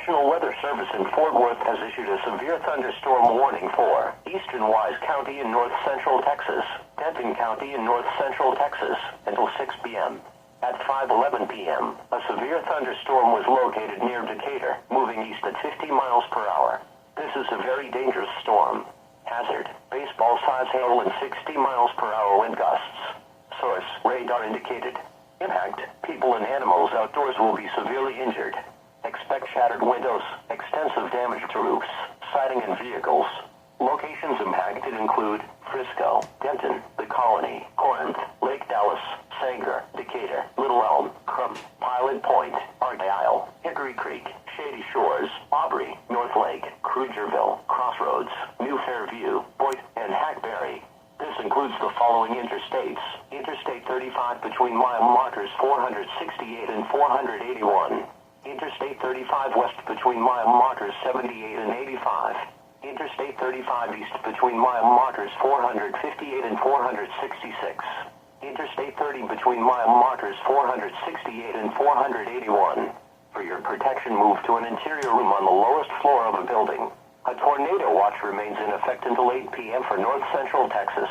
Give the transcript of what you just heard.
National Weather Service in Fort Worth has issued a severe thunderstorm warning for eastern Wise County in north central Texas, Denton County in north central Texas, until 6 p.m. At 5:11 p.m., a severe thunderstorm was located near Decatur, moving east at 50 miles per hour. This is a very dangerous storm. Hazard, baseball-size hail and 60 miles per hour wind gusts. Source, radar indicated. Impact, people and animals outdoors will be severely injured. Expect shattered windows, extensive damage to roofs, siding and vehicles. Locations impacted include Frisco, Denton, The Colony, Corinth, Lake Dallas, Sanger, Decatur, Little Elm, Crum, Pilot Point, Argyle, Hickory Creek, Shady Shores, Aubrey, North Lake, Krugerville, Crossroads, New Fairview, Boyd, and Hackberry. This includes the following interstates: Interstate 35 between mile markers 468 and 481. Interstate 35 west between mile markers 78 and 85. Interstate 35 east between mile markers 458 and 466. Interstate 30 between mile markers 468 and 481. For your protection, move to an interior room on the lowest floor of a building. A tornado watch remains in effect until 8 p.m. for north central Texas.